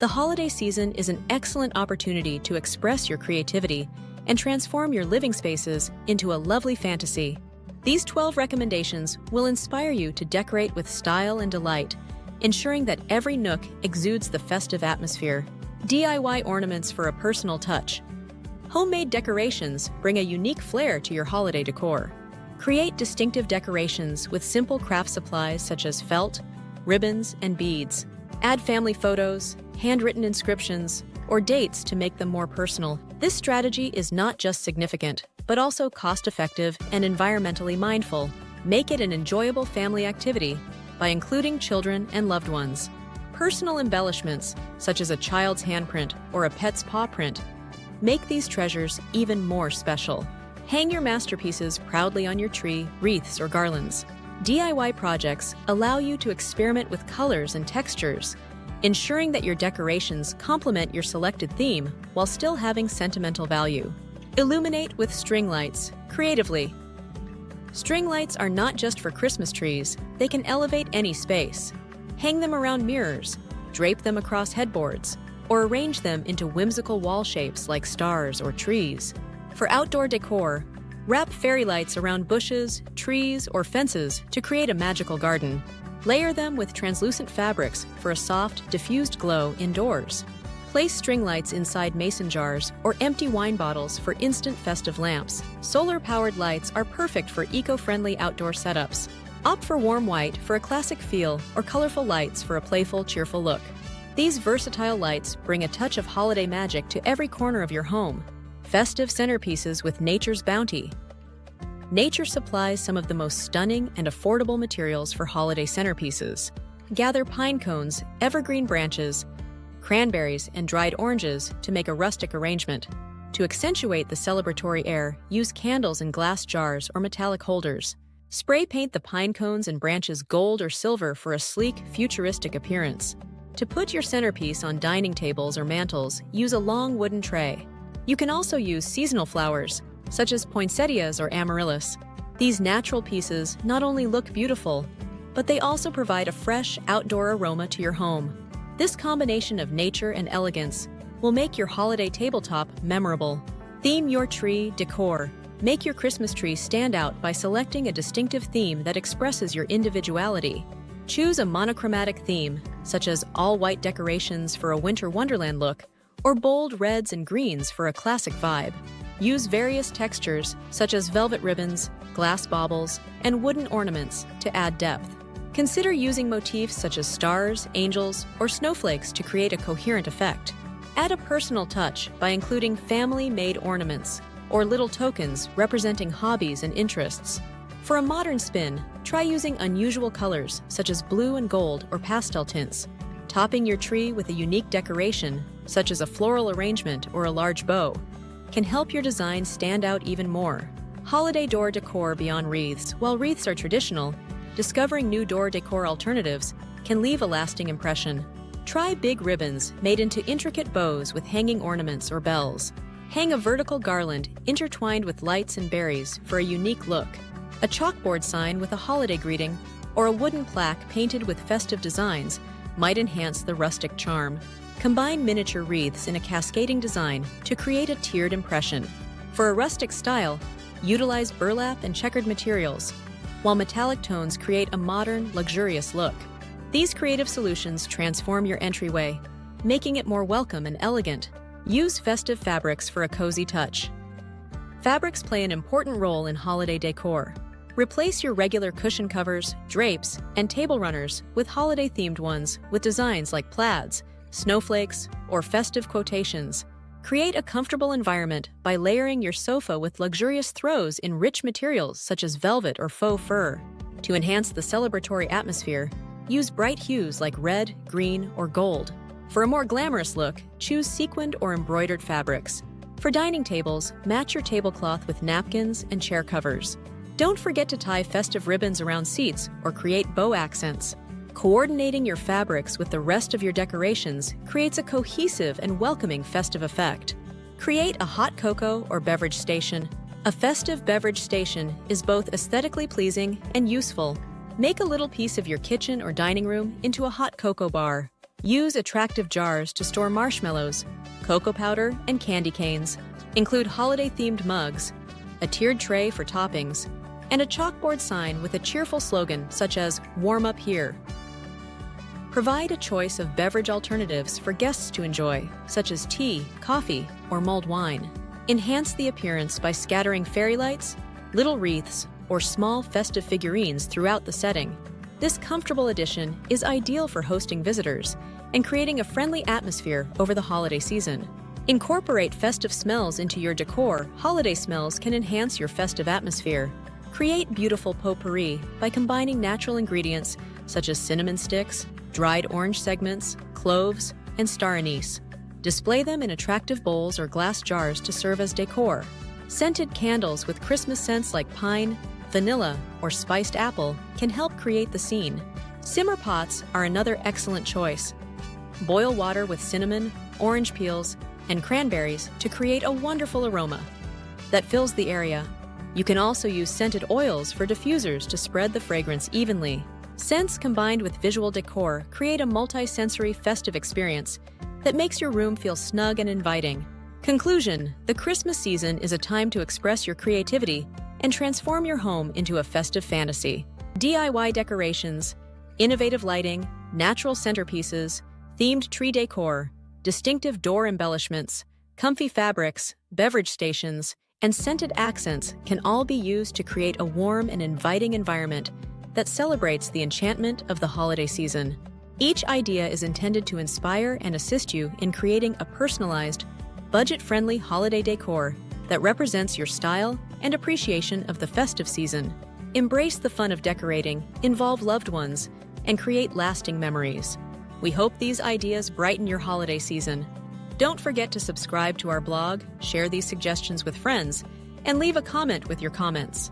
The holiday season is an excellent opportunity to express your creativity and transform your living spaces into a lovely fantasy. These 12 recommendations will inspire you to decorate with style and delight, ensuring that every nook exudes the festive atmosphere. DIY ornaments for a personal touch. Homemade decorations bring a unique flair to your holiday decor. Create distinctive decorations with simple craft supplies such as felt, ribbons, and beads. Add family photos, handwritten inscriptions, or dates to make them more personal. This strategy is not just significant, but also cost-effective and environmentally mindful. Make it an enjoyable family activity by including children and loved ones. Personal embellishments, such as a child's handprint or a pet's paw print, make these treasures even more special. Hang your masterpieces proudly on your tree, wreaths, or garlands. DIY projects allow you to experiment with colors and textures, ensuring that your decorations complement your selected theme while still having sentimental value. Illuminate with string lights creatively. String lights are not just for Christmas trees, they can elevate any space. Hang them around mirrors, drape them across headboards, or arrange them into whimsical wall shapes like stars or trees. For outdoor decor, wrap fairy lights around bushes, trees, or fences to create a magical garden. Layer them with translucent fabrics for a soft, diffused glow indoors. Place string lights inside mason jars or empty wine bottles for instant festive lamps. Solar-powered lights are perfect for eco-friendly outdoor setups. Opt for warm white for a classic feel or colorful lights for a playful, cheerful look. These versatile lights bring a touch of holiday magic to every corner of your home. Festive centerpieces with nature's bounty. Nature supplies some of the most stunning and affordable materials for holiday centerpieces. Gather pine cones, evergreen branches, cranberries, and dried oranges to make a rustic arrangement. To accentuate the celebratory air, use candles in glass jars or metallic holders. Spray paint the pine cones and branches gold or silver for a sleek, futuristic appearance. To put your centerpiece on dining tables or mantels, use a long wooden tray. You can also use seasonal flowers, such as poinsettias or amaryllis. These natural pieces not only look beautiful, but they also provide a fresh, outdoor aroma to your home. This combination of nature and elegance will make your holiday tabletop memorable. Theme your tree decor. Make your Christmas tree stand out by selecting a distinctive theme that expresses your individuality. Choose a monochromatic theme, such as all-white decorations for a winter wonderland look, or bold reds and greens for a classic vibe. Use various textures, such as velvet ribbons, glass baubles, and wooden ornaments to add depth. Consider using motifs such as stars, angels, or snowflakes to create a coherent effect. Add a personal touch by including family-made ornaments or little tokens representing hobbies and interests. For a modern spin, try using unusual colors such as blue and gold or pastel tints. Topping your tree with a unique decoration, such as a floral arrangement or a large bow, can help your design stand out even more. Holiday door decor beyond wreaths. While wreaths are traditional, discovering new door decor alternatives can leave a lasting impression. Try big ribbons made into intricate bows with hanging ornaments or bells. Hang a vertical garland intertwined with lights and berries for a unique look. A chalkboard sign with a holiday greeting or a wooden plaque painted with festive designs might enhance the rustic charm. Combine miniature wreaths in a cascading design to create a tiered impression. For a rustic style, utilize burlap and checkered materials, while metallic tones create a modern, luxurious look. These creative solutions transform your entryway, making it more welcome and elegant. Use festive fabrics for a cozy touch. Fabrics play an important role in holiday decor. Replace your regular cushion covers, drapes, and table runners with holiday-themed ones with designs like plaids, snowflakes, or festive quotations. Create a comfortable environment by layering your sofa with luxurious throws in rich materials such as velvet or faux fur. To enhance the celebratory atmosphere, use bright hues like red, green, or gold. For a more glamorous look, choose sequined or embroidered fabrics. For dining tables, match your tablecloth with napkins and chair covers. Don't forget to tie festive ribbons around seats or create bow accents. Coordinating your fabrics with the rest of your decorations creates a cohesive and welcoming festive effect. Create a hot cocoa or beverage station. A festive beverage station is both aesthetically pleasing and useful. Make a little piece of your kitchen or dining room into a hot cocoa bar. Use attractive jars to store marshmallows, cocoa powder, and candy canes. Include holiday-themed mugs, a tiered tray for toppings, and a chalkboard sign with a cheerful slogan such as "Warm Up Here." Provide a choice of beverage alternatives for guests to enjoy, such as tea, coffee, or mulled wine. Enhance the appearance by scattering fairy lights, little wreaths, or small festive figurines throughout the setting. This comfortable addition is ideal for hosting visitors and creating a friendly atmosphere over the holiday season. Incorporate festive smells into your decor. Holiday smells can enhance your festive atmosphere. Create beautiful potpourri by combining natural ingredients such as cinnamon sticks, dried orange segments, cloves, and star anise. Display them in attractive bowls or glass jars to serve as decor. Scented candles with Christmas scents like pine, vanilla, or spiced apple can help create the scene. Simmer pots are another excellent choice. Boil water with cinnamon, orange peels, and cranberries to create a wonderful aroma that fills the area. You can also use scented oils for diffusers to spread the fragrance evenly. Scents combined with visual decor create a multi-sensory festive experience that makes your room feel snug and inviting. Conclusion: the Christmas season is a time to express your creativity and transform your home into a festive fantasy. DIY decorations, innovative lighting, natural centerpieces, themed tree decor, distinctive door embellishments, comfy fabrics, beverage stations, and scented accents can all be used to create a warm and inviting environment that celebrates the enchantment of the holiday season. Each idea is intended to inspire and assist you in creating a personalized, budget-friendly holiday decor that represents your style and appreciation of the festive season. Embrace the fun of decorating, involve loved ones, and create lasting memories. We hope these ideas brighten your holiday season. Don't forget to subscribe to our blog, share these suggestions with friends, and leave a comment with your comments.